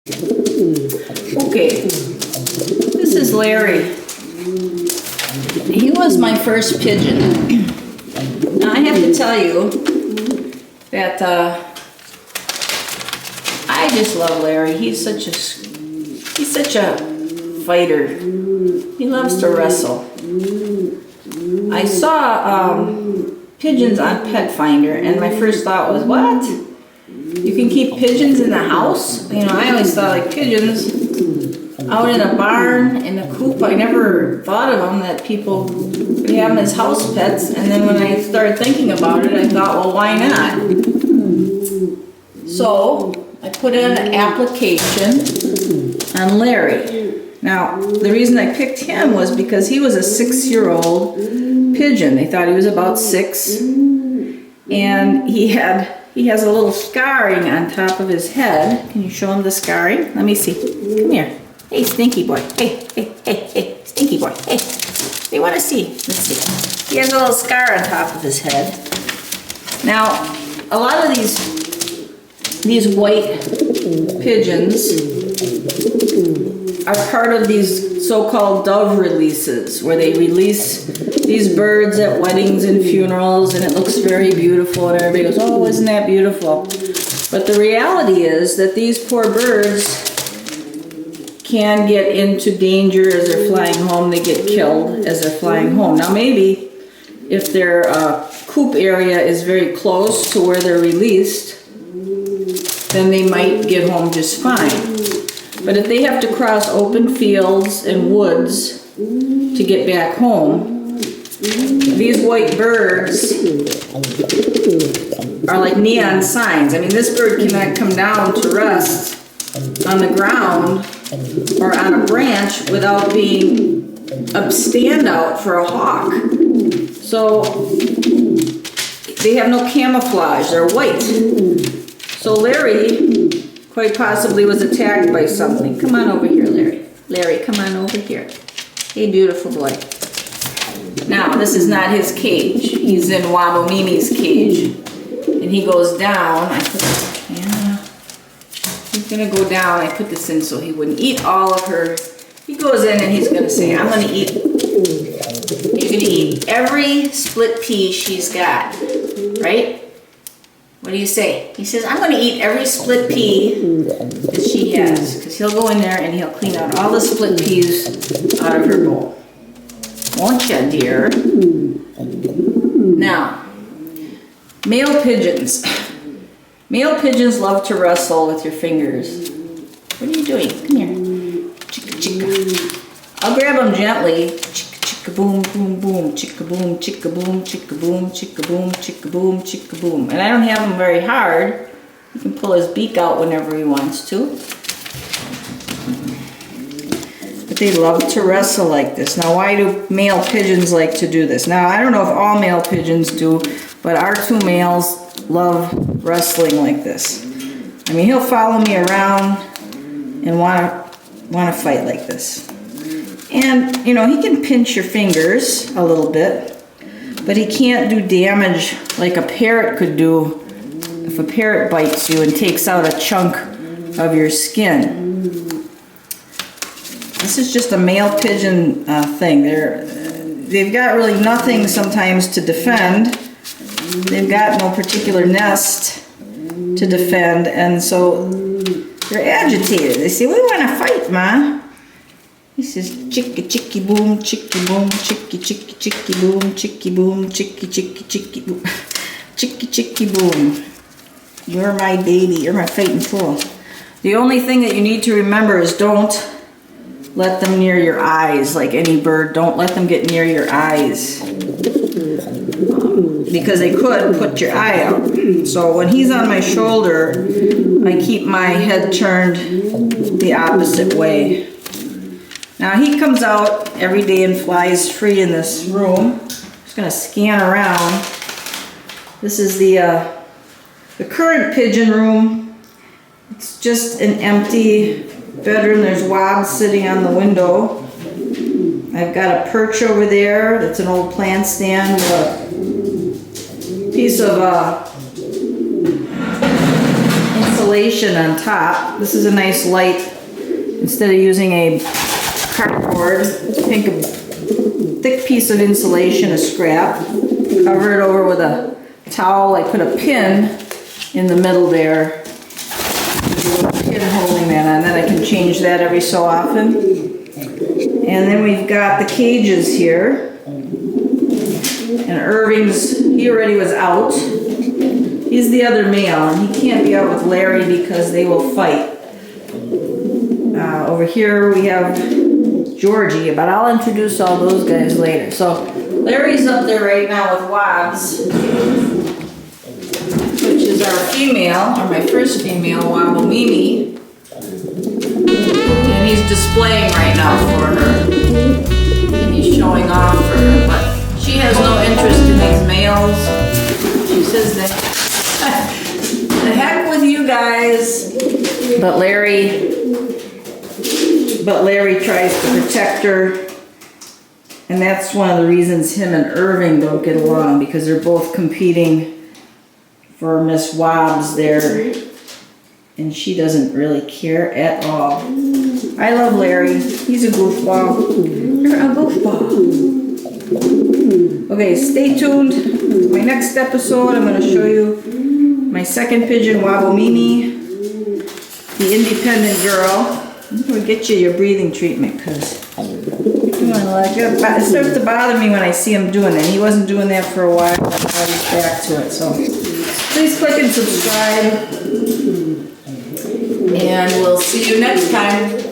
Okay, this is Larry. He was my first pigeon. Now I have to tell you that I just love Larry. He's such a fighter. He loves to wrestle. I saw pigeons on Pet Finder, and my first thought was, what? You can keep pigeons in the house? You know, I always thought like pigeons out in a barn, in a coop. I never thought of them that people could have them as house pets. And then when I started thinking about it, I thought, well, why not? So I put in an application on Larry. Now, the reason I picked him was because he was a 6-year-old pigeon. They thought he was about 6, and he has a little scarring on top of his head. Can you show him the scarring? Let me see. Come here. Hey, stinky boy. Hey, stinky boy. Hey, they want to see. Let's see. He has a little scar on top of his head. Now, a lot of these white pigeons are part of these so-called dove releases, where they release these birds at weddings and funerals, and it looks very beautiful, and everybody goes, oh, isn't that beautiful? But the reality is that these poor birds can get into danger as they're flying home. They get killed as they're flying home. Now maybe if their coop area is very close to where they're released, then they might get home just fine. But if they have to cross open fields and woods to get back home, these white birds are like neon signs. I mean, this bird cannot come down to rest on the ground or on a branch without being a standout for a hawk. So they have no camouflage, they're white. So Larry quite possibly was attacked by something. Come on over here, Larry. Larry, come on over here. Hey, beautiful boy. Now, this is not his cage. He's in Wabomimi's cage. And he goes down. He's gonna go down. I put this in so he wouldn't eat all of her. He goes in and he's gonna say, I'm gonna eat, you're gonna eat every split pea she's got, right? What do you say? He says, I'm going to eat every split pea that she has. Because he'll go in there and he'll clean out all the split peas out of her bowl. Won't you, dear? Now, male pigeons. Male pigeons love to wrestle with your fingers. What are you doing? Come here. Chicka, chicka. I'll grab them gently. Chicka, chicka, boom, boom, boom. Chicka, boom, chicka, boom, chicka, boom, chicka, boom, chicka, boom, chicka, boom. And I don't have him very hard. He can pull his beak out whenever he wants to. But they love to wrestle like this. Now, why do male pigeons like to do this? Now, I don't know if all male pigeons do, but our 2 males love wrestling like this. I mean, he'll follow me around and want to fight like this. And, you know, he can pinch your fingers a little bit, but he can't do damage like a parrot could do if a parrot bites you and takes out a chunk of your skin. This is just a male pigeon thing. They've got really nothing sometimes to defend. They've got no particular nest to defend, and so they're agitated. They say, we want to fight, Ma. He says, chicky, chicky, boom, chicky, boom, chicky, chicky, chicky, boom, chicky, boom, chicky, chicky, chicky, boom, chicky, chicky, boom. You're my baby. You're my fighting fool. The only thing that you need to remember is don't let them near your eyes. Like any bird, don't let them get near your eyes. Because they could put your eye out. So when he's on my shoulder, I keep my head turned the opposite way. Now he comes out every day and flies free in this room. Just gonna scan around. This is the current pigeon room. It's just an empty bedroom. There's Wob sitting on the window. I've got a perch over there. That's an old plant stand with a piece of insulation on top. This is a nice light. Instead of using a cardboard, think a thick piece of insulation, a scrap. Cover it over with a towel. I put a pin in the middle there. There's a little pin holding that on. Then I can change that every so often. And then we've got the cages here. And Irving's, he already was out. He's the other male, and he can't be out with Larry because they will fight. Over here we have Georgie, but I'll introduce all those guys later. So Larry's up there right now with Wobbs, which is our female, or my first female, Wobble Mimi. And he's displaying right now for her. And he's showing off for her, but she has no interest in these males. She says that, the heck with you guys. But Larry tries to protect her. And that's one of the reasons him and Irving don't get along, because they're both competing for Miss Wobbs there. And she doesn't really care at all. I love Larry. He's a goofball. You're a goofball. Okay, stay tuned. My next episode, I'm going to show you my second pigeon, Wobble Mimi, the independent girl. I'm going to get you your breathing treatment because it starts to bother me when I see him doing it. He wasn't doing that for a while. Now he's back to it. So please click and subscribe. And we'll see you next time.